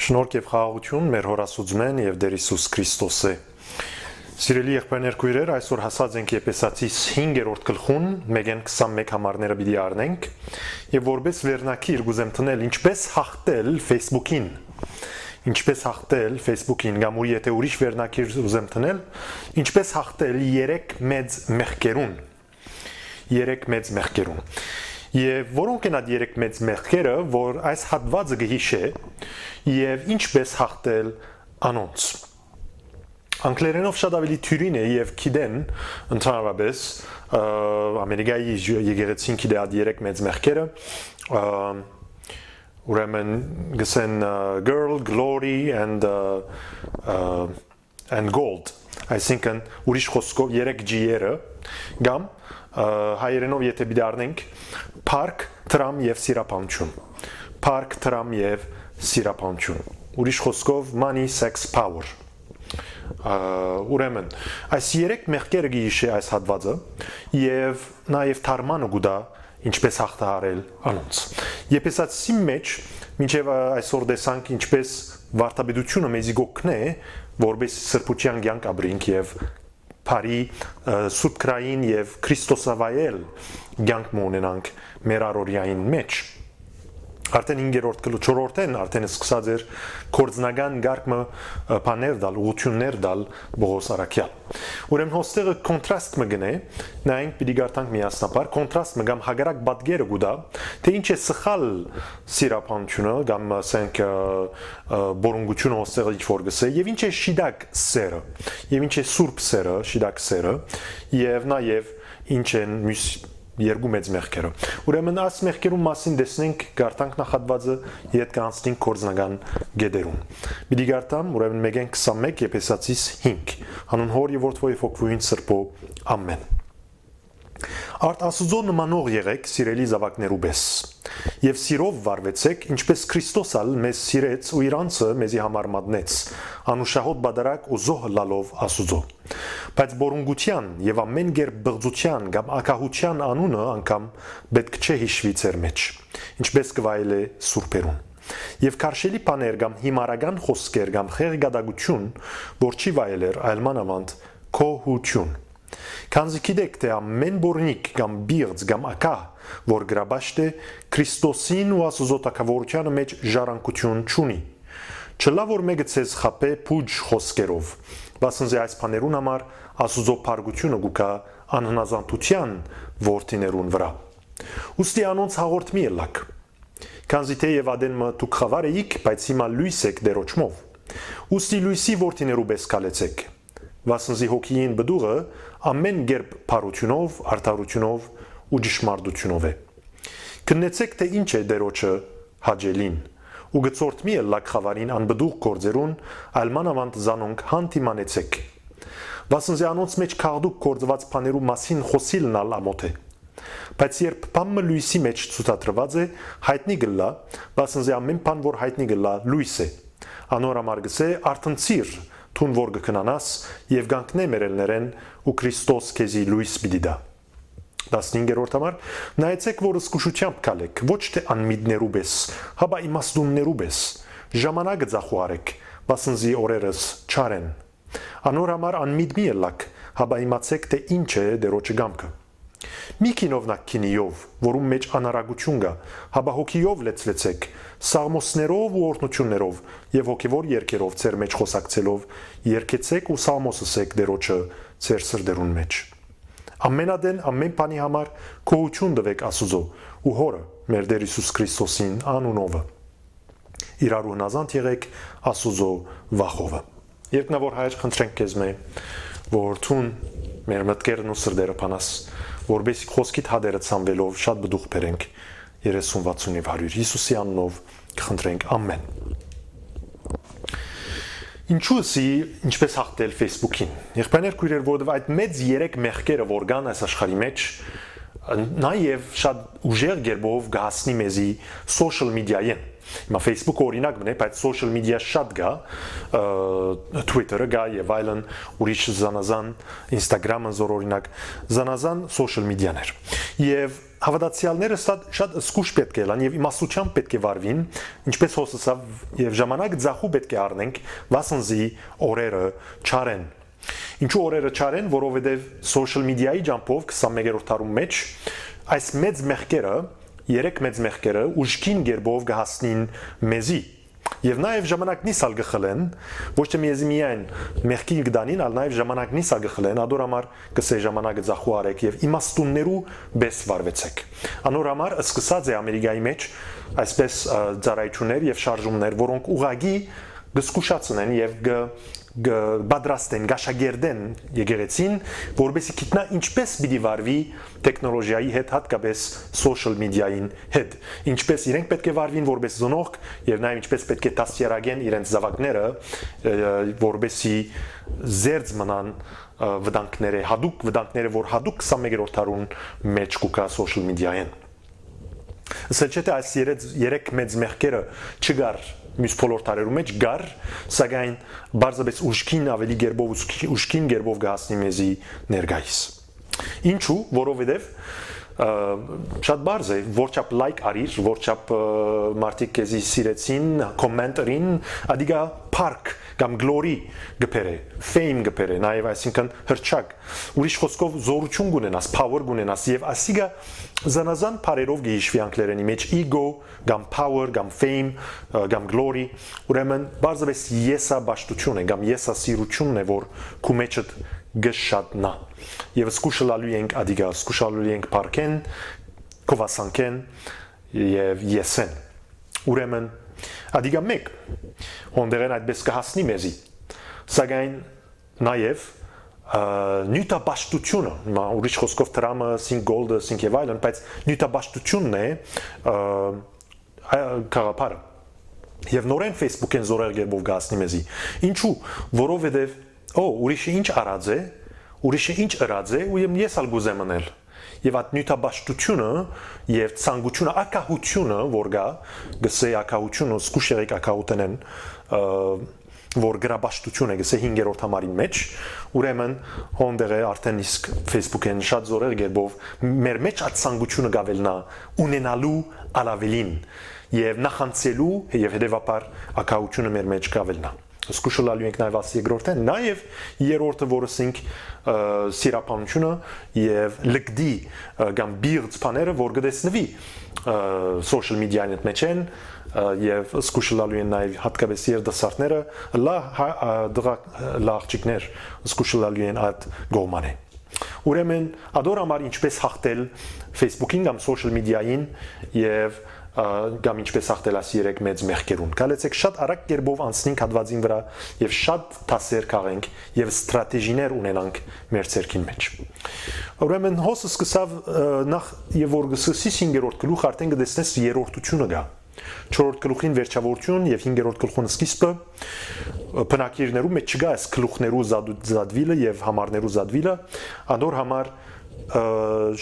Շնորհք եւ խաղաղություն մեր Հոր Աստծուն եւ Տեր Հիսուս Քրիստոսե։ Սիրելի եղբայրներ քույրեր, այսօր հասած ենք Եփեսացիս 5-րդ գլխուն, 1-21 համարները պիտի առնենք եւ որպես վերնակիր գուզեմ տնել ինչպես հաղթել Facebook-ին։ Ինչպես հաղթել Facebook-ին, կամ ու եթե ուրիշ վերնակիր ուզեմ տնել, ինչպես հաղթել 3 մեծ մեղքերուն։ 3 մեծ մեղքերուն։ Եվ որոնք են այդ 3 մեծ մեղքերը, որ այս հատվածը գհիշե եւ ինչպես հաղթել անոնց։ Անգլերենով շատ ավելի թյուրին է եւ գիտեն ընդհանրապես Ամերիկայի եկեղեցին գիտե այդ 3 մեծ մեղքերը, ուրեմն գսեն girl, glory and gold, այսինքն ուրիշ խոսքով 3 G-երը կամ հայերենով եթե պիտի առնենք park, tram եւ սիրապանություն։ Park, tram եւ սիրապանություն։ Ուրիշ խոսքով money, sex, power։ Ուրեմն այս 3 մեղքերը գիշե այս հատվածը եւ նաեւ թարմանը գուտա ինչպես հաղթահարել անոնց։ Եփեսացի մեջ մինչեւ այսօր տեսանք ինչպես վարտաբեդությունը մեզի գոքնե որպես սրբության կյանք ապրենք եւ Փարի Սուրբ Քրային եւ Քրիստոսավայել կյանք ունենանք մեր առօրյային մեջ։ Արդեն 5-րդ գլուխ 4-րդն արդեն սկսած էր կորձնական գարկմը բաներ դալ, ուղություններ դալ Բողոս Արաքյալ։ Ուրեմն հոստեղը կոնտրաստ մգնե, նայենք պիտի գարտանք միասնապար, կոնտրաստ մգամ հագարակ բադգերը գուտա, թե ինչ է սխալ սիրապանությունը կամ ասենք բորունգությունը հոստեղը ինչ որ գսե, եւ ինչ է շիդակ սերը, եւ ինչ է սուրբ սերը, շիդակ սերը, եւ նաեւ ինչ են երկու մեծ մեղքերը։ Ուրեմն այս մեղքերու մասին տեսնենք գարտանք նախատվածը իդ կանցնենք կորձնական գեդերուն։ Պիտի գարտամ ուրեմն 1:21 Եփեսացիս 5։ Հանուն Հոր եւ Որդու եւ Հոգվույն Սրբո ամեն։ Արդ Աստծո նմանող եղեք սիրելի զավակներու պես եւ սիրով վարվեցեք ինչպես Քրիստոսալ մեզ սիրեց ու իր անձը մեզի համար մատնեց անուշահոտ բادرակ ու զոհ լալով Աստծո բայց բորունգության եւ ամեն գերբ բղծության կամ ակահության անունը անգամ պետք չէ հիշվի ձեր մեջ ինչպես կվայել է սուրբերուն եւ քարշելի բաներ կամ հիմարական խոսքեր կամ խեղգադագություն որ չի վայելեր այլ մանավանդ քոհություն Քանզի գիտեք թե ամեն բորնիկ կամ բիղձ կամ ակահ որ գրաբաշտ է Քրիստոսին ու Աստծո տակավորությանը մեջ ժառանգություն չունի չլա որ մեկը ցեզ խապե փուջ խոսքերով բասնզի այս բաներուն համար Աստծո փարգությունը գուկա անհնազանդության որդիներուն վրա ուստի անոնց հաղորդ մի ելակ քանզի թե եւ ադեն մը դուք խավար էիք բայց հիմա լույս եք դերոճմով ուստի լույսի որդիներու պես կալեցեք Վասնզի հոգիին բդուղը ամեն գերբ փարությունով, արդարությունով ու ճշմարտությունով է։ Քննեցեք թե ինչ է դերոճը հաջելին ու գծորդ մի ելակ խավարին անբդուղ գործերուն, այլ մանավանդ զանոնք հանդիմանեցեք։ Վասնզի անոնց մեջ քաղդուկ գործված բաներու մասին խոսիլն ալ ամոթ է։ Բայց երբ բամը լույսի մեջ ցուցադրված է, հայտնի գլա, վասնզի ամեն բան որ հայտնի գլա լույս է։ Անոր համար գսե արտնցիր Թուն որ գքնանաս եւ գանքնե մերելներեն ու Քրիստոս քեզի լույս պիտի դա 15-րդ համար նայեցեք որ սկուշությամբ կալեք ոչ թե անմիդներու պես հաբա իմաստուններու պես ժամանակը ձախուարեք բասնզի օրերս չարեն անոր համար անմիդ մի ելակ հաբա իմացեք թե ինչ է դերոճը գամքը Մի քինովնակ քինիով, որում մեջ անարագություն կա, հաբա հոգիով լեցվեցեք, սաղմոսներով ու օրհնություններով եւ հոգեվոր երգերով ձեր մեջ խոսակցելով, երգեցեք ու սաղմոսսեք դերոճը ձեր սրդերուն մեջ։ Ամենադեն ամեն բանի համար գոհություն տվեք Աստծո ու Հորը, մեր Տեր Հիսուս Քրիստոսին անունով։ Իրար հնազանդ եղեք Աստծո վախովը։ Երկնավոր Հայր, խնդրենք քեզ որ ցուն մեր մտքերն ու սրդերը փանաս որբես խոսքիդ հադերը ցանվելով շատ բդուղ բերենք 30-60 եւ 100 Հիսուսի անունով կխնդրենք ամեն Ինչու՞ ինչպես հաղթել Facebook-ին Եղբայրներ քույրեր որովհետեւ այդ մեծ 3 մեղքերը որ կան այս աշխարհի մեջ նաև շատ ուժեղ ģերբով գահսնի մեզի social media-ին։ Հիմա Facebook-ը օրինակ մնե, բայց social media շատ գա, Twitter-ը գա եւ այլն, ուրիշ զանազան Instagram-ը զոր օրինակ, զանազան social media-ներ։ Եվ հավատացյալները շատ զգուշ պետք է լան եւ իմաստությամբ պետք է վարվին, ինչպես հոսսա եւ ժամանակ ձախու պետք է առնենք, վասնզի օրերը չարեն։ Ինչու օրերը չարեն, որովհետեւ social media-ի ջամփով 21-րդ դարում մեջ այս մեծ մեղքերը, երեք մեծ մեղքերը ուժքին ģերբով գահսնին մեզի եւ նաեւ ժամանակնի սալ գխլեն, ոչ թե միայն մեղքին գդանին, այլ նաեւ ժամանակնի սալ գխլեն, ադոր համար կսե ժամանակը ձախու արեք եւ իմաստուններու բես վարվեցեք։ Անոր համար սկսած է Ամերիկայի մեջ այսպես ծառայություններ եւ շարժումներ, որոնք ուղագի գսկուշացնեն եւ բադրաստեն, գաշագերդեն եկեղեցին, որովհետեւ գիտնա ինչպես պիտի վարվի տեխնոլոգիայի հետ, հատկապես social media-ին հետ, ինչպես իրենք պետք է վարվին որպես զոնող եւ նաեւ ինչպես պետք է դասյարակեն իրենց զավակները, որովհետեւ զերծ մնան վտանգները, հadoop վտանգները, որ հadoop 21-րդ դարուն մեջ կուկա social media-ին։ Ասել չէ թե այս երեք մեծ մեղքերը չգար մյուս բոլոր տարերում մեջ գար, սակայն բարձրապես ուժքին ավելի ģերբով ուժքին ģերբով գահսնի մեզի ներգայիս։ Ինչու, որովհետև շատ բարձ է, որչափ լայք արիր, որչափ մարդիկ քեզի սիրեցին, կոմենտերին, ադիգա park կամ glory գբերը, fame գբերը, նաև այսինքն հրճակ, ուրիշ խոսքով զորություն գունենաս, power գունենաս եւ ասիգա զանազան բարերով գիհիշվի անգլերենի մեջ ego կամ power կամ fame կամ glory, ուրեմն բարձրապես եսաբաշտություն է կամ եսասիրությունն է, որ քու մեջդ գշատնա եւ սկուշալու ենք ադիգա սկուշալու ենք parken կովասանքեն եւ եսեն ուրեմն ադիգա մեկ հոնդերեն այդպես կհասնի մեզի սակայն նաեւ նյութաբաշտությունը ուրիշ խոսքով դրամը սինք գոլդը սինք եւ այլն բայց նյութաբաշտությունն է կաղապարը եւ նորեն Facebook-ին զորեղ ģերբով գասնի մեզի ինչու որովհետեւ ուրիշը ինչ արած է, ուրիշը ինչ ըրած է, ու ես ալ գուզեմ անել։ Եվ այդ նյութաբաշտությունը եւ ցանկությունը, ակահությունը, որ գա, գսե ակահությունը, սկուշերիկ ակահութենեն, որ գրաբաշտություն է, գսե 5-րդ համարին մեջ, ուրեմն հոնդերը արդեն իսկ Facebook-ին շատ զորեղ ģերբով մեր մեջ այդ ցանկությունը գավելնա ունենալու ալավելին եւ նախանցելու եւ հետեւաբար ակահությունը մեր մեջ գավելնա։ Սկուշալու ենք նաև ասի երկրորդն, նաև երրորդը որը սինք սիրապանությունը եւ լգդի կամ բիրձ բաները որ գտեսնվի social media-ին մեջ են եւ սկուշալու են նաև հատկապես երդասարտները լաղճիկներ սկուշալու են այդ գոմանը ուրեմն ադոր համար ինչպես հաղթել Facebook-ին կամ social media-ին եւ կամ ինչպես հաղթել ասի երեք մեծ մեղքերուն։ Գալեցեք շատ արագ ģերբով անցնենք հատվածին վրա եւ շատ դասեր քաղենք եւ ստրատեգիներ ունենանք մեր ցերքին մեջ։ Ուրեմն հոսը սկսավ նախ եւ որ գսսի 5-րդ գլուխ արդեն գտեսնես երրորդությունը գա։ 4-րդ գլուխին վերջավորություն եւ 5-րդ գլխուն սկիզբը բնակիրներու մեջ չգա այս գլուխներու զադվիլը եւ համարներու զադվիլը, անդոր համար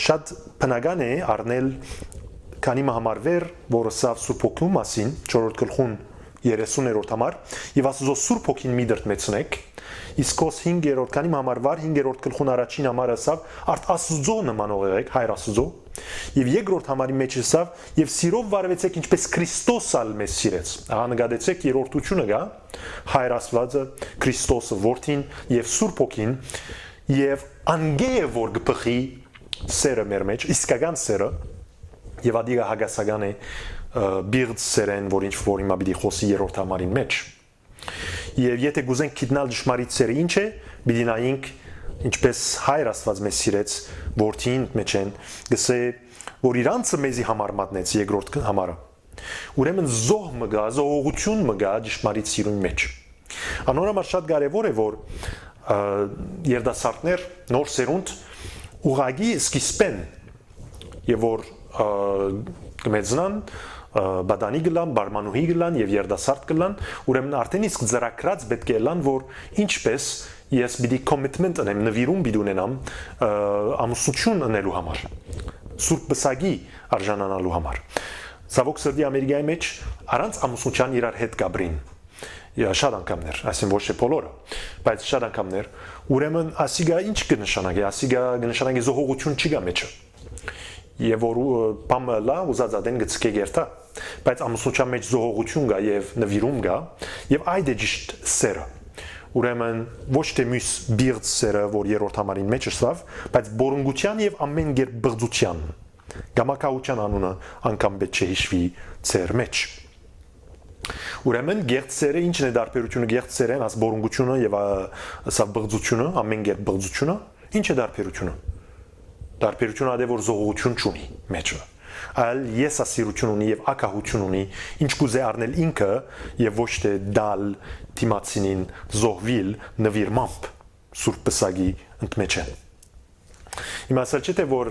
շատ բնական է առնել քանի համարվեր, որը սավ Սուրբ Օգնու մասին 4-րդ գլխուն 30-րդ համար, եւ ասուզո Սուրբ Օգին մի դրտմեցնեք, իսկ ոս 5-րդ քանի համարվար 5-րդ գլխուն առաջին համարը սավ արդ ասուզո նմանող եղեք, հայր ասուզո, եւ երկրորդ համարի մեջ սավ եւ սիրով վարվեցեք ինչպես Քրիստոս ալ մեզ սիրեց։ Ահա նկատեցեք երրորդությունը գա, հայր Աստվածը, Քրիստոսը որդին եւ Սուրբ Օգին եւ անգեը որ գփխի սերը մեր մեջ, իսկական սերը եւ ադիգա հագասական է բիրձ սերեն, որ ինչ որ հիմա պիտի խոսի երրորդ համարին մեջ։ Եվ եթե գուզենք գիտնալ ճշմարիտ սերը ինչ է, պիտի նայենք ինչպես հայր Աստված մեզ սիրեց, որդին մեջ են, գսե որ իրանցը մեզի համար մատնեց երկրորդ համարը։ Ուրեմն զոհ մը գա, զոհողություն մը գա ճշմարիտ սիրուն մեջ։ Անորոմար շատ կարևոր է որ երդասարտներ նոր սերունդ ուղագի սկիզբեն եւ որ կմեծնան բադանի գլան, բարմանուհի գլան եւ երդասարտ գլան, ուրեմն արդեն իսկ ծրակրած պետք է լան, որ ինչպես ես պիտի commitment անեմ, նվիրում պիտի ունենամ ամուսնություն անելու համար։ սուրբ բսագի արժանանալու համար։ Ցավոք սրտի Ամերիկայի մեջ առանց ամուսնության իրար հետ գաբրին շատ անգամներ, այսինքն ոչ թե բոլորը, բայց շատ անգամներ, ուրեմն ասիգա ինչ կնշանակի, ասիգա կնշանակի զոհողություն չի գա մեջը։ Եվ որ բամը լա ուզած ադեն գցկե գերտա, բայց ամուսնության մեջ զոհողություն գա եւ նվիրում գա, եւ այդ է ճիշտ սերը։ Ուրեմն ոչ թե մյուս բիղծ սերը, որ երրորդ համարին մեջ ըսավ, բայց բորունգության եւ ամեն գեր բղձության, գամակահության անունը անգամ պետք չէ հիշվի ծեր մեջ։ Ուրեմն գեղձերը ինչն է դարբերությունը գեղձերեն աս բորունգությունը եւ սա բղձությունը ամեն գեր բղձությունը ինչ է դարբերությունը դարբերությունը ադե որ զողողություն չունի մեջը այլ եսասիրություն ունի եւ ակահություն ունի ինչ կուզե առնել ինքը եւ ոչ թե դալ թիմացինին զոհվիլ նվիրմամբ սուրբ պսակի ընդմեջը Հիմա ասել չէ թե որ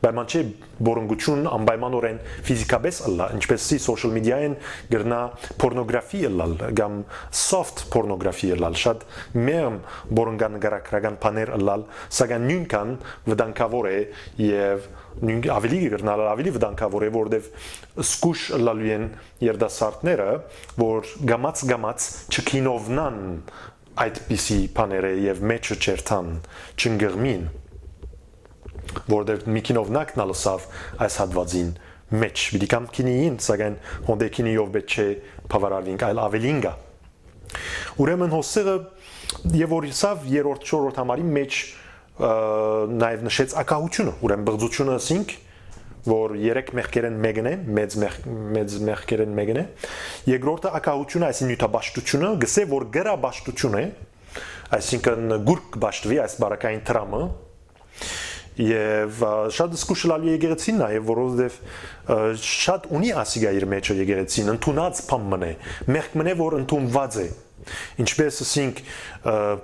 պայման չէ բորունգություն անպայմանորեն ֆիզիկապես ըլլա ինչպեսի social media-ին գրնա pornography ըլլալ կամ soft pornography ըլլալ շատ մերմ բորունգան գարակրական բաներ ըլլալ սակայն նույնքան վտանգավոր է եւ ավելի գրնալ ավելի վտանգավոր է որովհետեւ սկուշ ըլլալու են երդասարտները որ գամած չքինովնան այդպիսի բաները եւ մեջը չերթան չընկղմին որտեղ Միկինովնակ նալսավ այս հատվածին մեջ պիտի կամ քինիին սակայն հոնդեկինիով պետք չէ բավարարվենք այլ ավելինգա ուրեմն հոսերը եւ որ սավ երրորդ չորրորդ համարի մեջ նաեւ նշեց ակահությունը ուրեմն բղձությունը ասինք որ երեք մեղքերեն մեկն է մեծ մեղքերեն մեկն է երկրորդը ակահությունը այսինքն նյութաբաշխությունը գսե որ գրաբաշխություն է այսինքն գուրկ բաշխվի այս բարակային տրամը Եվ շատ զսկուշլալու եկեղեցին նաև որովհետև շատ ունի ասիգա իր մեջը եկեղեցին ընդունած բան է մեղք մնե որ ընդունված է ինչպես ասինք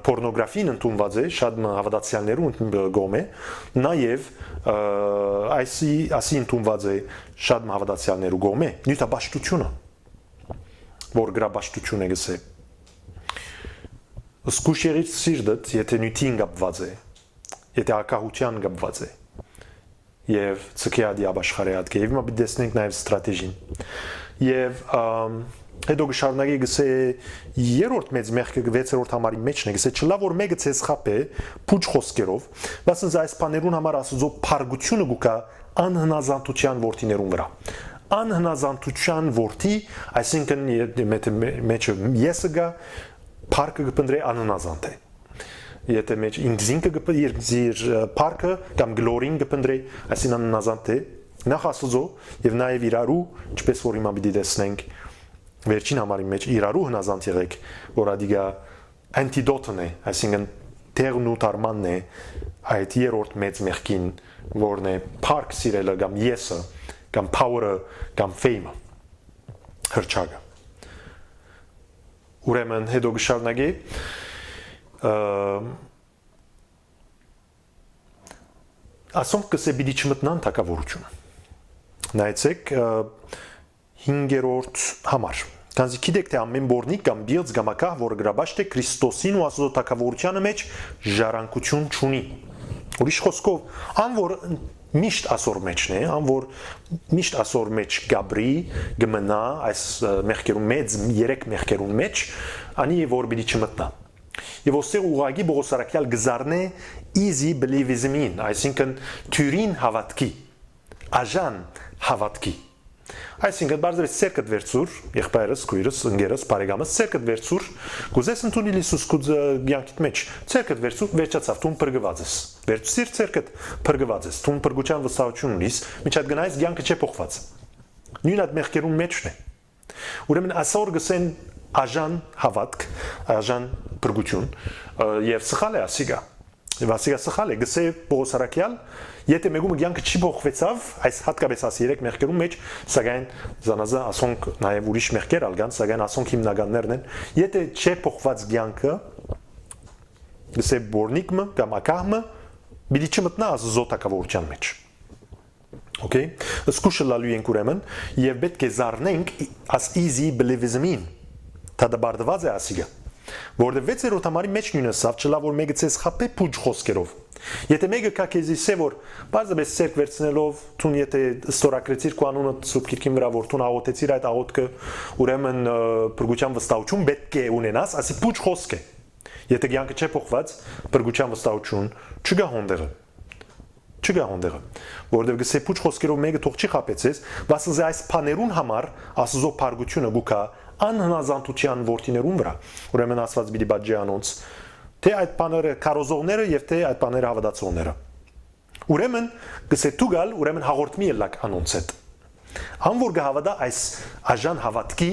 pornografին ընդունված է շատ հավատացյալներու գոմե նաև այսի ընդունված է շատ հավատացյալներու գոմե նյութաբաշխությունը որ գրաբաշխություն է գսե զսկուշերից սիրտդ եթե նյութին կապված է Եթե ակահության կապված է եւ ցկիադի աբաշխարեատ կեև մա բդեսնենք նաեւ ստրատեգին եւ հետո գշարնագի գսե երրորդ մեծ մեղքը 6-րդ համարի մեջն է գսե չլա որ մեկը ցես խապե փուչ խոսքերով բասն այս բաներուն համար ասուծո փարգությունը գուկա անհնազանդության ворթիներուն վրա անհնազանդության ворթի այսինքն մեջը եսը գա փարկը կպնդրե անհնազանդ է Եթե մեջ ինքզինքը գպիր парքը կամ գլորին գպնդրե այսին աննազանդ է նախ ասուծո եւ նաեւ իրարու ինչպես որ հիմա պիտի տեսնենք վերջին համարի մեջ իրարու հնազանդ եղեք որ ադիգա անտիդոտն է այսինքն տերն ու տարմանն է այդ երրորդ մեծ մեղքին որն է парք սիրելը կամ եսը կամ power-ը կամ fame-ը հրճագը ուրեմն հետո գշարնագի ասոնք կսե բիդի չմտնան թակավորությունը նայեցեք 5-րդ համար Քանզի գիտեք թե ամեն բորնիկ կամ բիղձ գամակահ որ գրաբաշտ է Քրիստոսին ու Աստծո թակավորությանը մեջ ժառանգություն չունի ուրիշ խոսքով ան որ միշտ ասոր մեջն է ան որ միշտ ասոր մեջ գաբրի գմնա այս մեղքերուն մեծ 3 մեղքերուն մեջ անի որ բիդի չմտնա Եվ ոսեղ ուղագի բողոսարակյալ գզարնե easy believism-ին, այսինքն թյուրին հավատքի, աժան հավատքի։ Այսինքն բարձրից սերկդ վերցուր, եղբայրս, քույրս, ընկերս, բարեկամս, սերկդ վերցուր, գուզես ընդունի Հիսուս քո կյանքիդ մեջ, սերկդ վերցուր, վերջացավ, դու փրկված ես։ Վերցիր սերկդ, փրկված ես, դու փրկության վստահություն ունիս, միջատ գնայես կյանքը չէ փոխված։ Նույն այդ մեղքերուն մեջն է։ Ուրեմն ասոր գսեն աժան հավատք, աժան փրկություն եւ սխալ է ասիգա։ Եվ ասիգա սխալ է գսե Պողոսարակյալ, եթե մեկում կյանքը չի փոխվեցավ, այս հատկապես ասի 3 մեղքերում մեջ, սակայն զանազա ասոնք նաեւ ուրիշ մեղքեր ալգան, սակայն ասոնք հիմնականներն են, եթե չի փոխված կյանքը, գսե բորնիկը կամ ակահը, բիդի չմտնա Աստծո թակավորության մեջ։ Okay? Սկուշը լալու ենք ուրեմն եւ պետք է զառնենք as easy believism-ին Դա բարձված է ասիգա։ Որովհետև 6-րդ համարի մեջ նույնը սավ չլա որ մեկը ցես խապե փուջ խոսքերով։ Եթե մեկը կա քեզի սե որ բարձրապես ցերկ վերցնելով ցուն եթե ստորակրեցիր քո անունը սուրբ քիրքին վրա որ ցուն աղոթեցիր այդ աղոթքը ուրեմն բրգության վստահություն պետք է ունենաս, ասի փուջ խոսք է։ Եթե կյանքը չէ փոխված, բրգության վստահություն չգա հոնդերը։ Չգա հոնդերը, որովհետև գսե փուջ խոսքերով մեկը թող չի խապեցես, վասնզի այս փաներուն համար ասզո փարգությունը գուկա անհնազանդության ворթիներուն վրա։ Ուրեմն ասված բիդի բաժի անոնց թե այդ բաները կարոզողները եւ թե այդ բաները հավատացողները։ Ուրեմն գսե դուգալ, ուրեմն հաղորդմի ելակ անոնց հետ։ Ան որ գհավատա այս աժան հավատքի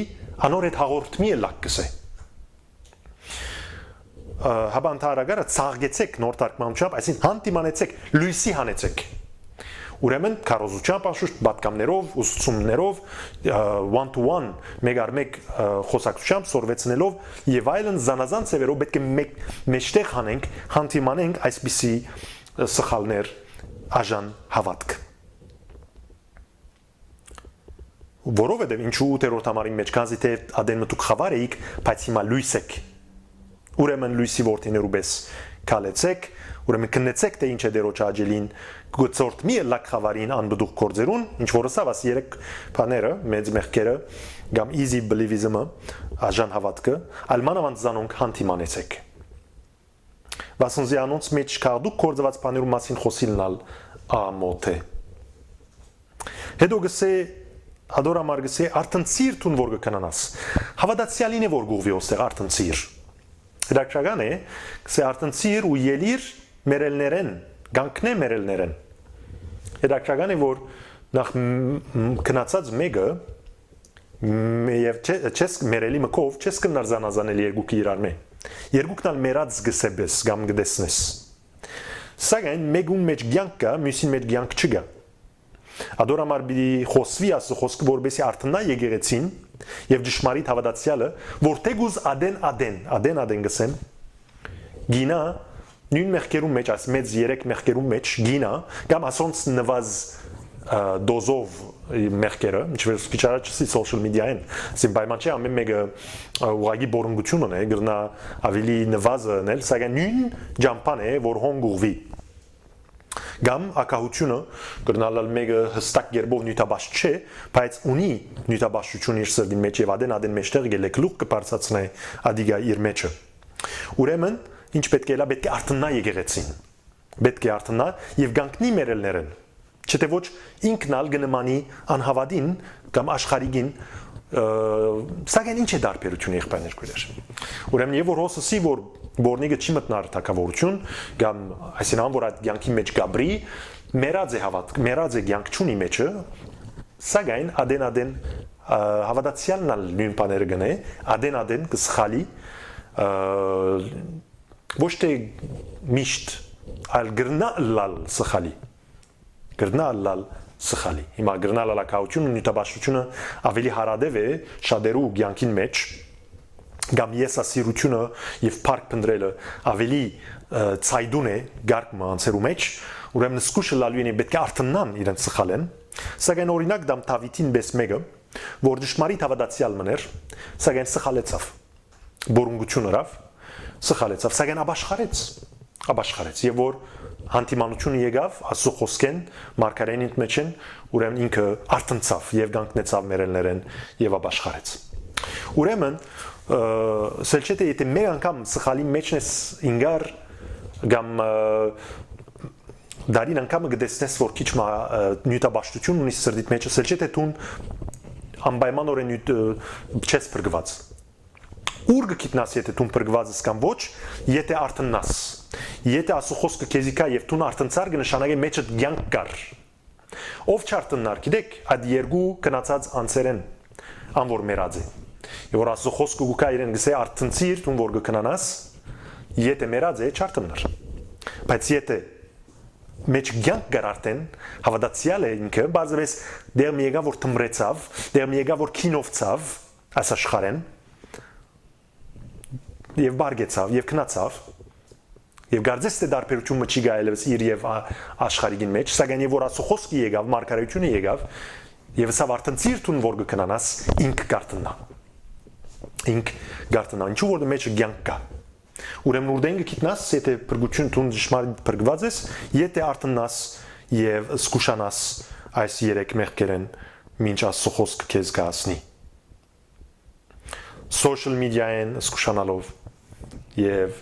անոր հետ հաղորդմի ելակ գսե։ Հաբանտարագարը ցաղգեցեք նոր թարգմանությամբ, այսինքն հանդիմանեցեք, լույսի հանեցեք։ Ուրեմն քարոզությամբ անշուշտ պատկամներով, ուսուցումներով, one to one մեկ առ մեկ խոսակցությամբ սորվեցնելով եւ այլն զանազան ծևերով պետք է մեջտեղ հանենք, հանդիմանենք այսպիսի սխալներ աժան հավատք։ Որովհետեւ ինչու 8-րդ համարի մեջ կազի թե ադեն մտուկ խավար էիք, բայց հիմա լույս եք։ Ուրեմն լույսի որդիներու պես կալեցեք, ուրեմն քննեցեք թե ինչ է դերոջ աջելին, գծորտ մի լակ խավարին անբդուղ կորձերուն, ինչ որ ասավ աս երեք բաները, մեծ մեղքերը, կամ easy believism-ը, աժան հավատքը, ալմանավանդ զանոնք հանդիմանեցեք։ Վասնզի անոնց մեջ կաղդուկ կորձված բաներու մասին խոսիլնալ ամոթ է։ Հետո գսե ադորամար գսե արտնցիր տուն որ կնանաս։ Հավատացյալին է որ գուղվի ոստեղ արտնցիր։ Դրակշական է, կսե արտնցիր ու ելիր մերելներեն, գանքնե մերելներեն։ Դրակշական է, որ նախ կնացած մեկը և չես մերելի մկով, չես կնար զանազանել երկուքի իրար մե։ Երկուքն ալ մերած գսեբես, գամ գդեսնես։ Սագայն մեկուն մեջ գյանք կա, մյուսին մեջ գյանք չգա։ Ադորամար բիդի խոսվի ասը խոսքը որբեսի արտնա եկեղեցին եւ ճշմարիտ հավատացյալը որ թեգուզ ադեն գսեմ գինա նույն մեղքերում մեջ աս մեծ 3 մեղքերում մեջ գինա կամ ասոնց նվազ դոզով մեղքերը ինչպես քիչարաչի social media-ին սին բայման չէ ամեն մեկը ուղագի բորունգություն ունի գրնա ավելի նվազն էլ սակայն նույն ջամփան է որ հոնգուղվի Գամ ակահությունը գրնալալ մեկը հստակ երբով նյութաբաշ չէ, բայց ունի նյութաբաշություն իր սրդի մեջ եւ ադեն մեջտեղ գելեք լուկ կբարձացնե ադիգա իր մեջը։ Ուրեմն ինչ պետք է լա պետք է արտնա եկեղեցին։ Պետք է արտնա եւ գանքնի մերելներն։ Չէ՞ ոչ ինքնալ գնմանի անհավատին կամ աշխարհիգին սակայն ինչ է դարբերությունը եղբայրներ գույներ։ Ուրեմն եւ որ հոսսի որ Որնիգը չի մտնար թակավորություն, կամ այսինքն որ այդ ցանկի մեջ գաբրի, մերած է հավատ, մերած է ցանկ չունի մեջը, սակայն ադեն հավատացյալն ալ նույն բաները գնե, ադեն կսխալի, ոչ թե միշտ այլ գրնալալ սխալի, գրնալալ սխալի։ Հիմա գրնալալ ակաությունը, նյութաբաշխությունը ավելի հարադև է շատերու ցանկին մեջ Գամ եսասիրությունը եւ փառք փնտրելը ավելի ցայդուն է գարկը անցերու մեջ ուրեմն սկուշը լալույն է պետք է արտնան իրենց սխալեն սակայն օրինակ դամ Դավիթին բես մեկը որ ճշմարիտ հավատացյալ մներ սակայն սխալեցավ բորունգություն ըրավ սխալեցավ սակայն աբաշխարեց եւ որ հանդիմանությունը եկավ ասու խոսքեն մարգարենին մեջեն ուրեմն ինքը արտնցավ եւ գանքնեցավ մերելներեն եւ աբաշխարեց ուրեմն Սելչետը եթե մեկ անգամ սխալի մեջն ես ինգար գամ դարին անգամ գտեսնես որ քիչ նյութաբաշխություն ունի սրդիդ մեջը սելչետը տուն անպայմանորեն չես փրկված ուր գտնաս եթե տուն փրկված ես կամ ոչ եթե արտնաս եթե ասու խոսքը քեզի կա եւ տուն արտնցար կնշանակի մեջը ցանկ կար ով չարտնար գիտեք այդ երկու կնացած անցերեն անոր մերած է Եվ որ ասու խոսքը գուկա իրեն գսե արտնցիր տուն որ գկնանաս եթե մերած է չարտնար բայց եթե մեջ ցանկ գար արտեն հավատացյալ է ինքը բազվես դեր մի եկա որ թմրեցավ դեր մի եկա որ քինովցավ աս աշխարեն եւ բարգեցավ եւ քնացավ եւ գարձես թե դարբերությունը չի գայելս իր եւ աշխարհին մեջ սակայն եւ որ ասու խոսքը եկավ մարգարեությունը եկավ եւ սա արտնցիր տուն որ գկնանաս ինք կարտնա ինք գարտնա ինչու որ մեջը ցանկ կա ուրեմն ուրդենգը գիտնաս եթե բրգություն տուն ճշմարիտ բրգված ես եթե արտնաս եւ սկուշանաս այս երեք մեղքերեն մինչ Աստծո խոսքը քեզ կհասնի social media-ին սկուշանալով եւ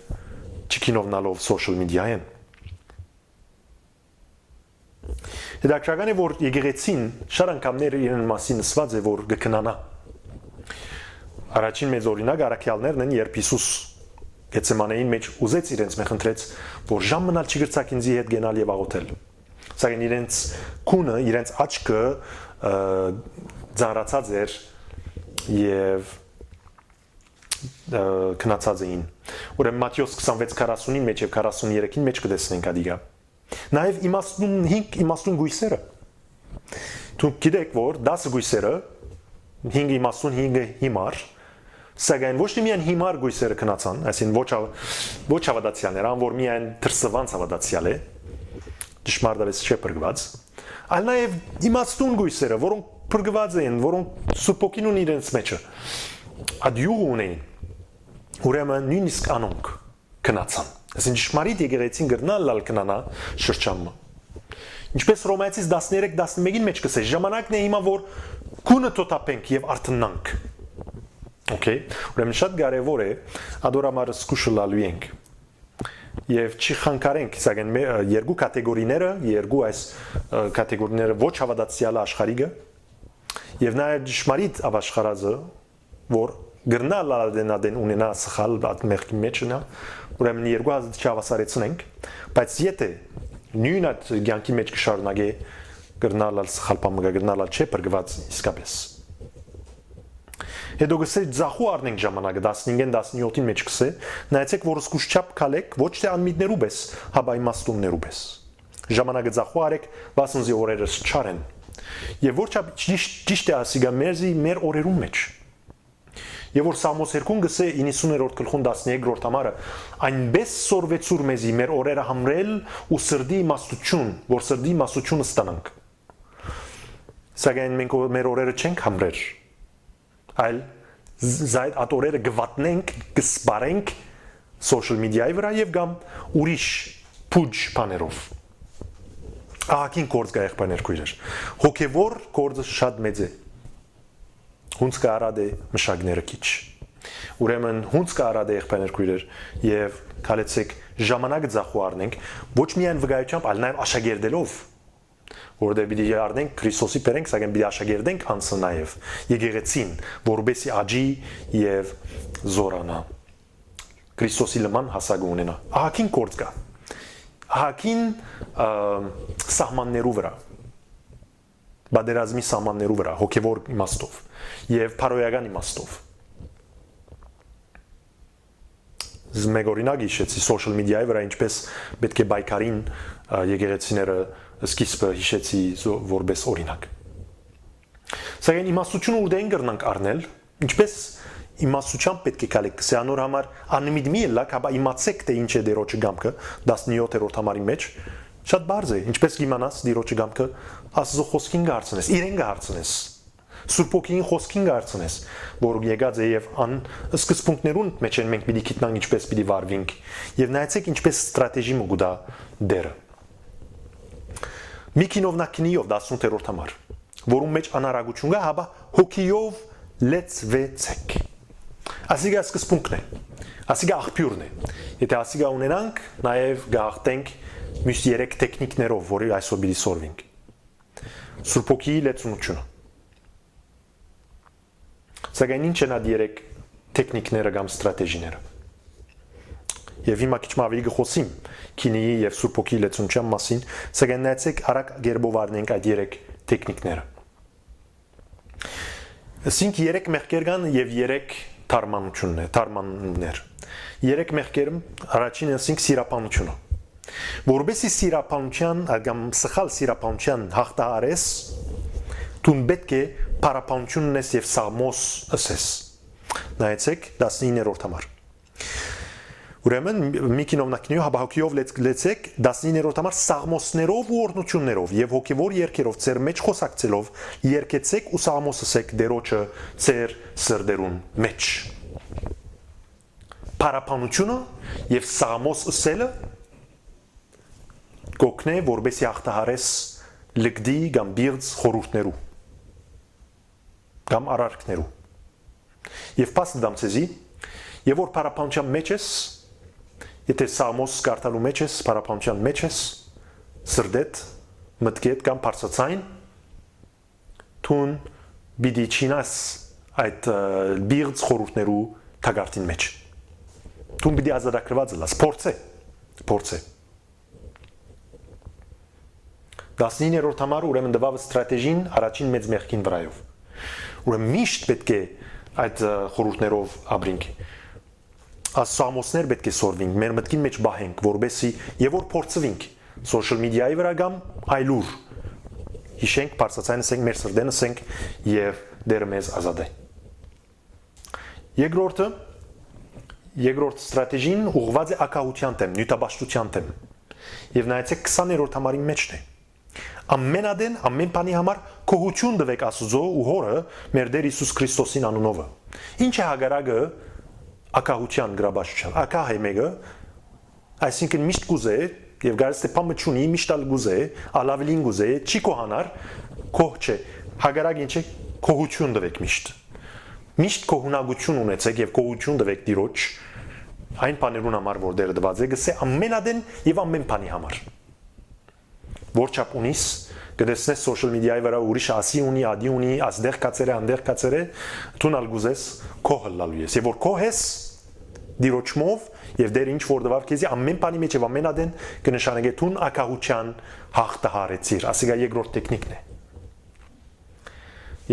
չկինովնալով social media-ին Հետաքրքրական է որ եկեղեցին շատ անգամներ իրեն մասին ասված է որ գկնանա Առաջին մեծ օրինակ առաքյալներն են երբ Հիսուս Գեցեմանեին մեջ ուզեց իրենց մեղընտրեց որ ժամ մնալ չգրծակ ինձի հետ գնալ եւ աղոթել Սակայն իրենց քունը իրենց աչքը ծանրացած էր եւ քնացած էին Ուրեմն Մատթեոս 26:40-ին մեջ եւ 43-ին մեջ կտեսնենք ադիգա Նաեւ իմաստուն գույսերը Դուք գիտեք որ 10 գույսերը 5 իմաստուն 5 հիմար Սակայն ոչ միայն հիմար գույսերը քնացան, այսին ոչ հավատացյալներ, ան որ միայն դրսևանց հավատացյալ է, ճշմարտապես չէ բրգված, այլ նաև իմաստուն գույսերը, որոնք բրգված են, որոնք սուպոկին ունի իրենց մեջը, ադյուղ ունեն, ուրեմն նույնիսկ անոնք քնացան, այսին ճշմարիտ եկեղեցին գրնալ լալ քնանա շրջանը։ Ինչպես Ռոմայացիս 13-11-ին մեջ կսե, ժամանակն է հիմա որ քունը տոտապենք եւ արթնանք Okay, ուրեմն շատ կարևոր է ադորամարը սկուշը լալու ենք եւ չի խանգարենք իսկեն երկու կատեգորիները երկու այս կատեգորիները ոչ հավատացյալ աշխարհիգը եւ նաեւ ճշմարիտ ապաշխարածը որ գրնալ ադենադեն ունենա սխալ մեղքի մեջնա ուրեմն երկու չհավասարեցնենք բայց եթե նույն այդ ցանկի մեջ կշարունակե գրնալ սխալ բամը գրնալ չէ բրգված իսկապես Հետո գսե ձախու առնենք ժամանակը 15-ին 17-ին մեջ կսե նայեցեք որ սկուշչապ քալեք ոչ թե անմիտներու պես հաբա իմաստուններու պես ժամանակը ձախու արեք վասնզի օրերը չարեն եւ որչափ ճիշտ է ասիգա մերզի մեր օրերում մեջ եւ որ Սամոս 2-ն գսե 90-րդ գլխուն 13-րդ համարը այնպես սորվեցուր մեզի մեր օրերը համրել ու սրդի իմաստություն որ սրդի իմաստությունը ստանանք Սակայն մենք մեր օրերը չենք համրել այլ զայդ ատորերը գվատնենք, գսպարենք social media-ի վրա եւ կամ ուրիշ փուջ բաներով։ Ահագին կորձ գա եղբայրներ քույրեր։ Հոգեվոր կորձը շատ մեծ է։ Հունց կարադ է մշակները քիչ։ Ուրեմն հունց կարադ է եղբայրներ քույրեր եւ քալեցեք ժամանակը ձախու առնենք ոչ միայն վկայությամբ, այլ նաեւ աշակերտելով որտեղ պիտի առնենք Քրիստոսի բերենք, սակայն պիտի աշակերտենք անձը նաև եկեղեցին, որովհետեւ աջի եւ զորանա։ Քրիստոսի լման հասակ ունենա։ Ահագին կորձ կա։ Ահագին սահմաններու վրա։ Բادرազմի սահմաններու վրա, հոգեվոր իմաստով եւ փարոյական իմաստով։ Մեկ օրինակ հիշեցի social media-ի վրա ինչպես պետք է բայկարին եկեղեցիները սկիզբը հիշեցի որպես օրինակ։ Սակայն իմաստությունը ուր կրնանք առնել, ինչպես իմաստությամբ պետք է գալեք սյանոր համար անմիտ մի լակ, հաբա իմացեք թե ինչ է դերոջը գամքը 17-րդ համարի մեջ, շատ բարձ է, ինչպես կիմանաս դերոջը գամքը Աստծո խոսքին գարցնես, իրեն գարցնես, Սուրբ Օքին խոսքին գարցնես, որ եկած է եւ սկզբունքներուն մեջ են մենք պիտի գիտնանք ինչպես պիտի վարվենք եւ նայեցեք ինչպես ստրատեգի մուգուդա դերը Միկինովնակնիով 18-րդ համար, որում մեջ անարագություն կա, հաբա հոգիով լեցվեցեք։ Ասիգա սկզբունքն է, ասիգա աղբյուրն է։ Եթե ասիգա ունենանք, նաև գաղթենք մյուս 3 տեխնիկներով, որի այսօր պիտի սորվենք։ Սուրբ Օքիի լեցունությունը։ Սակայն ինչ են այդ 3 տեխնիկները կամ ստրատեգիները։ Եվ հիմա քիչ ավելի գխոսիմ քինիի եւ Սուրբ Օքիի լեցունության մասին, սակայն նայեցեք արագ գերբով առնենք այդ 3 տեխնիկները։ Ասինք 3 մեղքեր կան եւ 3 թարմաններ։ 3 մեղքերը առաջինը ասինք սիրապանությունը։ Որովհետեւ սիրապանության կամ սխալ սիրապանության հաղթահարես դու պետք է պարապանություն ունես եւ սաղմոս ասես։ Նայեցեք 19-րդ համար։ Ուրեմն Միկինովնակնիու հաբահոկիով լեցեք 19-րդ համար սաղմոսներով ու օրնություններով եւ հոգեվոր երգերով ծեր մեջ խոսակցելով երկեցեք ու սաղմոս ասեք դերոջը ծեր սրդերուն մեջ։ Փարապանությունը եւ Սաղմոս ըսելը կօգնե որբեսի հաղթահարես լգդի կամ բիղձ խորհուրդներու կամ արարքներու եւ պաստ դամ ցեզի եւ որ փարապանության մեջ ես եթե Սաղմոս կարդալու մեջ ես փարապանության մեջ ես սրդետ մտքետ կամ բարձրացայն թուն բիդի չինաս այդ բիղձ խորհուրդներու թագարտին մեջ թուն բիդի ազատագրված լաս փորձե 19-րդ համար ուրեմն դվավ ստրատեգին առաջին մեծ մեղքին վրայով ուրեմն միշտ պետք է այդ խորհուրդներով ապրենք ասամոսներ պետք է սորվենք մեր մտքին մեջ բահենք որբեսի եւ որ փորձվենք social media-ի վրա կամ այլուր հիշենք բարձրացնենք ասենք մեր սրդենը ասենք եւ դերը մեզ ազատե երկրորդ ստրատեգին ուղղված է ակահության դեմ նյութաբաշխության դեմ եւ նայեցեք 20-րդ համարի մեջն է ամենադեն ամեն բանի համար կողություն տվեք Աստծո ու Հորը մեր Տեր Հիսուս Քրիստոսին անունով ինչ է հագարակը ակահության գրաբաշխության ակահ է մեկը այսինքն միշտ գուզե եւ գարս թե պամը չունի միշտ ալ գուզե ալավլին գուզե չի կոհանար կող չէ հագարակ ինչ է կողություն տվեք միշտ կողունակություն ունեցեք եւ կողություն տվեք Տիրոջ այն բաներուն համար որ դերը դված է գսե ամենադեն եւ ամեն բանի համար որ չափ ունիս գտեսնես social media-ի վրա ուրիշ ասի ունի, ադի ունի, ասդեղ կացերը, անդեղ կացերը, թուն ալգուզես կողը լալու ես։ Եվ որ կողես դիրոչմով եւ դեր ինչ որ դվավ քեզի ամեն բանի մեջ եւ ամենադեն կնշանակե թուն ակահության հաղթահարեցիր, ասիկա երկրորդ տեխնիկն է։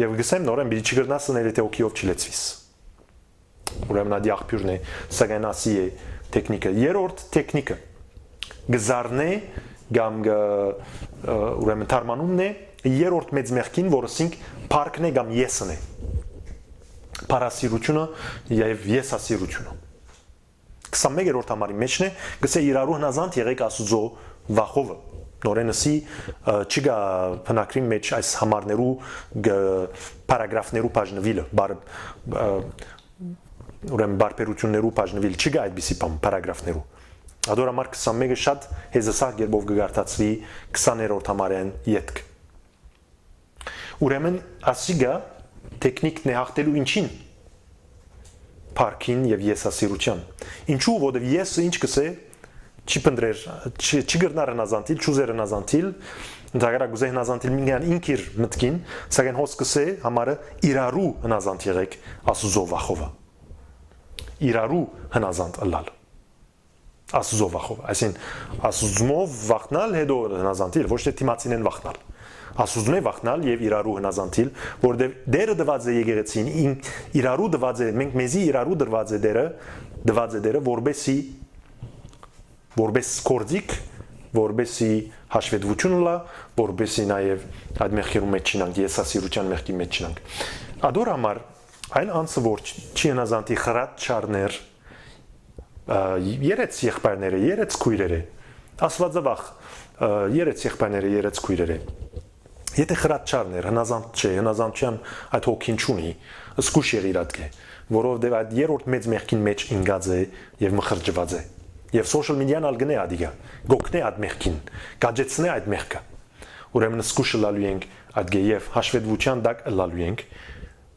Եվ գսեմ նորեն բիջի չգրնաս նել թե օքիով չլեցվիս։ Ուրեմն ադի աղբյուրն է, սակայն ասի է տեխնիկը։ Երրորդ տեխնիկը գզարնե կամ ուրեմն թարմանումն է երրորդ մեծ մեղքին, որը ասենք парքն է կամ եսն է։ Պարասիրությունը եւ եսասիրությունը։ 21-րդ համարի մեջն է, գսե իրարու հնազանդ եղեք Աստծո վախովը։ Նորենսի չգա բնակրի մեջ այս համարներու պարագրաֆներու բաժնվելը, ուրեմն բարբերություններու բաժնվել չգա այդպիսի պարագրաֆներու։ Ադորամար 21-ը շատ հեզասահ գերբով գարտացվի 20-րդ համարեն յետք։ Ուրեմն ասիգա տեխնիկն է հաղթելու ինչին парքին եւ եսասիրության։ Ինչու որովհետեւ եսը ինչ կսե չի պնդրեր, չի գրնար հնազանդիլ, չուզեր հնազանդիլ, ընդհանրապես գուզե հնազանդիլ մինգան ինքիր մտքին, սակայն հոս կսե համարը իրարու հնազանդ եղեք Աստծո վախովը։ Իրարու հնազանդ ըլլալ։ Աստծո վախով, այսինքն Աստծումով վախնալ հետո հնազանդիլ, ոչ թե թիմացին են վախնալ։ Աստծուն է վախնալ եւ իրարու հնազանդիլ, որովհետեւ դերը դված է եկեղեցին, իրարու դված է, մենք մեզի իրարու դված է դերը, որբես կորձիկ, որբեսի հաշվետվություն լա, որբեսի նաեւ այդ մեղքերու մեջ չինանք, եսասիրության մեղքի մեջ չինանք։ Ադոր համար այլ անձը որ չի հնազանդի խրատ չարներ երեց եղբայրները, երեց քույրերը, Աստվածավախ երեց եղբայրները, երեց քույրերը։ Եթե խրատ չարներ, հնազանդ չէ, հնազանդության այդ հոգին չունի, զգուշ եղիր ադկե, որովհետև այդ երրորդ մեծ մեղքին մեջ ինգած է եւ մխրջված է։ Եվ social media-ն ալ գնե ադիգա, գոկնե այդ մեղքին, գաջեցնե այդ մեղքը։ Ուրեմն զգուշ լալու ենք ադգե եւ հաշվետվության դակ լալու ենք,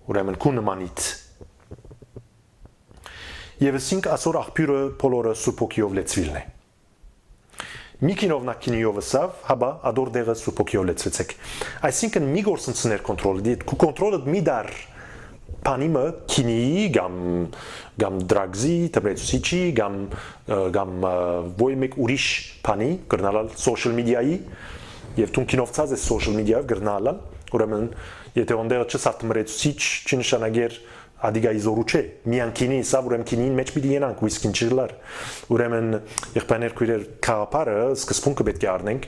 ուրեմն քու նմանիտ Եվ ասինք ասոր աղբյուրը բոլորը Սուրբ Հոգիով լեցվիլն է։ Մի կինովնակ կինիով ասավ, հաբա ադոր դեղը Սուրբ Հոգիով լեցվեցեք։ Այսինքն մի գործընծներ կոնտրոլը, դու կոնտրոլը մի դար բանիմը կինիի կամ դրագզի, տբրեցուցիչի կամ ոյ մեկ ուրիշ բանի գրնալալ social media-ի եւ դու կինովցած ես social media-ով գրնալալ, ուրեմն եթե ոնդերը չսարտմրեցուցիչ չնշանագեր Ադիգա իզորու չէ, միան կինի սա ուրեմն կինին մեջ պիտի ենանք ուիսկին չլար։ Ուրեմն եղբայրներ քույրեր քաղաքարը սկզբունքը պետք է առնենք,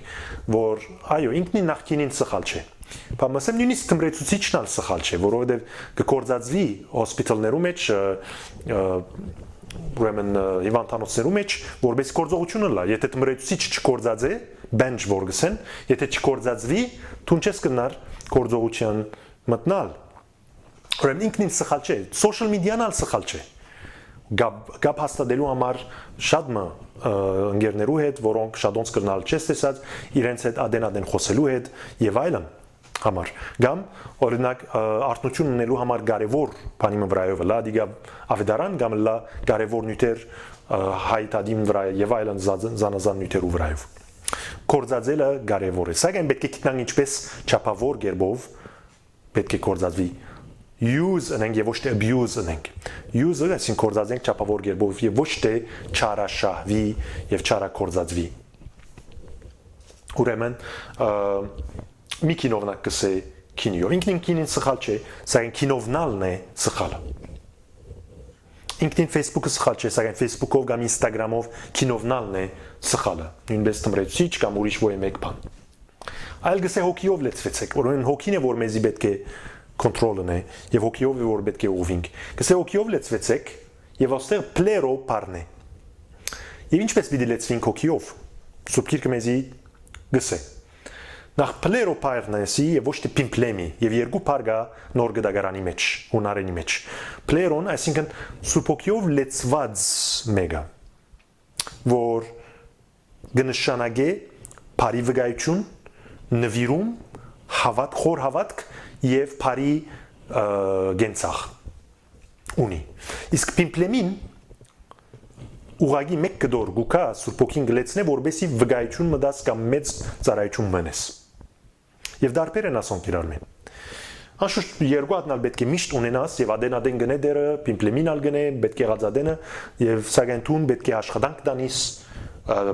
որ այո, ինքնին նախկինին սխալ չէ։ Բայց նույնիսկ թմրեցուցիչն ալ սխալ չէ, որովհետև կկործածվի հոսպիտալներու մեջ ուրեմն հիվանդանոցներու մեջ որպես գործողությունը լա, եթե թմրեցուցիչ չկործած է, bench որ գսեն, եթե չկործածվի, դու չես կնար գործողության մտնալ Ուրեմն ինքնին սխալ չէ, social media-ն ալ սխալ չէ, գապ հաստատելու համար շատ ընկերներու հետ, որոնք շատոնց կրնալ չես տեսած, իրենց հետ ադեն խոսելու հետ եւ այլն համար կամ օրինակ արտնություն ունելու համար կարևոր բանի վրայով լա դիգա ավետարան կամ լա կարևոր նյութեր հայտադիմ վրա եւ այլն զանազան նյութերու վրայով կորձածելը կարևոր է սակայն պետք է գտնանք ինչպես չափավոր գերբով պետք է կորձածվի use անենք եւ ոչ թե abuse անենք use-ը այսին կորձածենք չափավոր գերբով եւ ոչ թե չարաշահվի եւ չարակորձածվի ուրեմն մի կինովնակ կսե կինիո ինքնին կինին սխալ չէ սակայն կինովնալն է սխալը ինքնին Facebook-ը սխալ չէ սակայն Facebook-ով կամ Instagram-ով կինովնալն է սխալը նույնպես թմրեցիչ կամ ուրիշ ոյ մեկ բան այլ գսե հոգիով լեցվեցեք որովհետեւ հոգին է որ մեզի պետք է կոնտրոլն է եւ հոգիով է որ պետք է ուղվինք գսե հոգիով լեցվեցեք եւ ոստեղ պլերո parne եւ ինչպես պիտի լեցվինք հոգիով Սուրբ Գիրքը մեզի գսե Նախ պլերո պայրնեսի եւ ոչ թե պիմպլեմի եւ երկու բարգա նոր գդագարանի մեջ հունարենի մեջ պլերոն այսինքն սուրբոքիով լեցված մեգա որ գնշանագե բարի վգայություն նվիրում հավատ խոր հավատք եւ բարի գենցախ ունի իսկ պիմպլեմին ուղագի մեկ կդոր գուկա սուրբոքին գլեցնե որբեսի վգայություն մդաս կամ մեծ ծառայություն մնես Եվ դարբեր են ասոնք իրար մեն։ Անշուշտ երկու հատնալ պետք է միշտ ունենաս եւ ադեն գնե դերը պիմպլեմինալ գնե պետք է ղածադենը եւ սագենտուն պետք է աշխատանք դանիս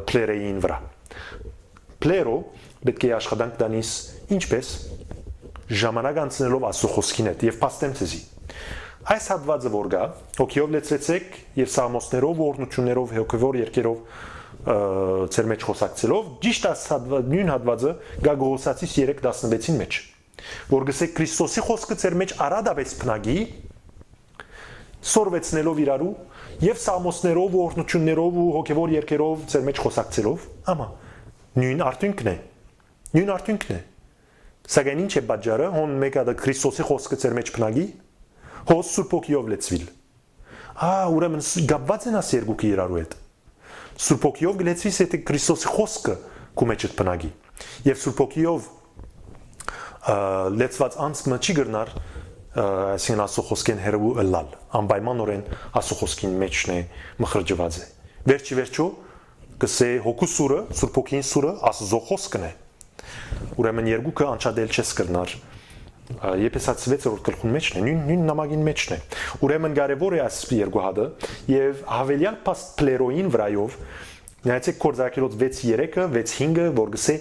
պլերեին վրա։ Պլերո պետք է աշխատանք դանիս ինչպես ժամանակ անցնելով Աստծո խոսքին հետ եւ փաստեմ ցեզի։ Այս հատվածը որ գա հոգիով լեցրեցեք եւ սամոսներով օրնություններով հոգեվոր երկերով ծեր մեջ խոսակցելով ճիշտ նույն հատվածը գա Գողոսացիս 3:16-ին մեջ որ գսե Քրիստոսի խոսքը ծեր մեջ արադավես փնագի սորվեցնելով իրարու եւ սամոսներով օրնություններով ու հոգեվոր երկերով ծեր մեջ խոսակցելով ամա նույն արդյունքն է սակայն ինչ է բաժարը հոն մեկը դա Քրիստոսի խոսքը ծեր մեջ փնագի հոս սուրբոքիով լեցվիլ ուրեմն գաբված են աս երկուքի իրարու հետ Սուրբոքիով գլեցվիս է Քրիստոսի խոսքը քու մեջդ բնագի եւ Սուրբոքիով լեցված անցը չի գրնար այսին Աստծո խոսքին հերու ըլլալ անպայմանորեն Աստծո խոսքին մեջն է մխրճված է վերջի կսե հոգու սուրը Սուրբոքին սուրը Աստծո խոսքն է ուրեմն երկուքը անչադել չես գրնար Եփեսաց 6-րդ գլխուն մեջն է նույն նամակին մեջն է ուրեմն կարևոր է այս երկու հատը եւ հավելյալ փաստ պլերոին վրայով նայեցեք կորզակիրոց 6:3-ը 6:5-ը որ գսե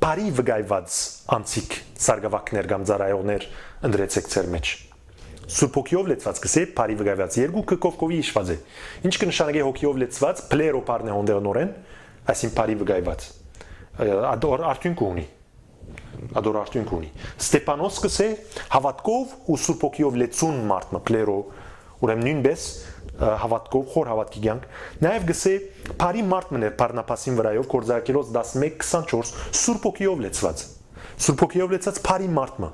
բարի վգայված անցիկ սարգավակներ կամ ծառայողներ ընդրեցեք ծեր մեջ Սուրբոքիով լեցված գսե բարի վգայված երկուքը կովկովի իշված է ինչ կնշանակի հոգիով լեցված պլերո parne հոնդերնորեն այսին բարի վգայված արդյունք ունի Ador արդյունք ունի Ստեփանոս կսե հավատքով ու Սուրբոքիով լեցուն մարդը պլերո ուրեմն նույնպես հավատքով խոր հավատքի կյանք նաև գսե բարի մարդն էր Պարնապասին վրայով կորզակելոց 11:24 Սուրբոքիով լեցված բարի մարդը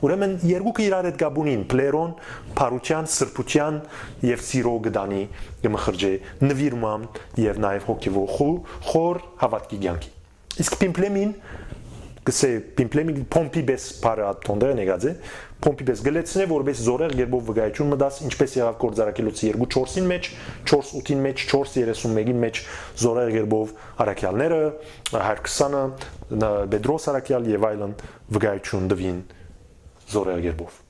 ուրեմն երկուքը իրար հետ գաբունին պլերոն բարության սրբության եւ սիրո գդանի գմխրջե նվիրման եւ նաև հոգեվոր խոր հավատքի կյանքի իսկ պիմպլեմին Գսե պիմպլեմի պոմպի բես պարատոնդը նեգաձե պոմպի բես գլեցնե որպես զորեղ երբով վգայություն մտած ինչպես եղավ կորձարակելոցի 2:4-ին մեջ 4:8-ին մեջ 4:31-ին մեջ զորեղ երբով արաքյալները 120-ը Պետրոս արաքյալ եւ այլն վգայություն դվին զորեղ երբով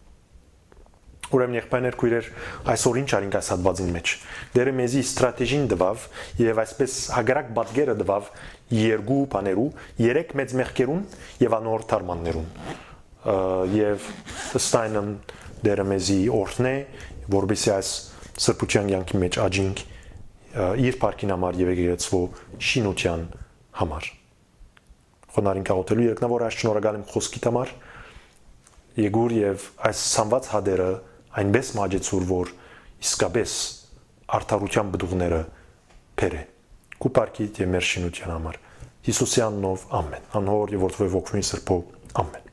Ուրեմն եղբայրներ քույրեր այսօր ինչ արինք այս հատվածին մեջ դերը մեզի ստրատեգին դվավ եւ այսպես հագարակ բադգերը դվավ երկու բաներու երեք մեծ մեղքերուն եւ անոր թարմաններուն եւ ստայնն դերը մեզի օրհնե որբիսի այս սրբության յանքի մեջ աջինք իր парքին համար եւ եկեղեցու շինության համար խոնարհին կաղոթելու երկնավոր այս շնորհակալ եմ խոսքիդ համար Եգուր եւ այս սամված հադերը այնպես մաջեցուր որ իսկապես արդարության բդուղները փերը Քու парքիդ եւ մեր շինության համար Հիսուսի անունով ամեն անհոր եւ որդվի ոգնի սրբով ամեն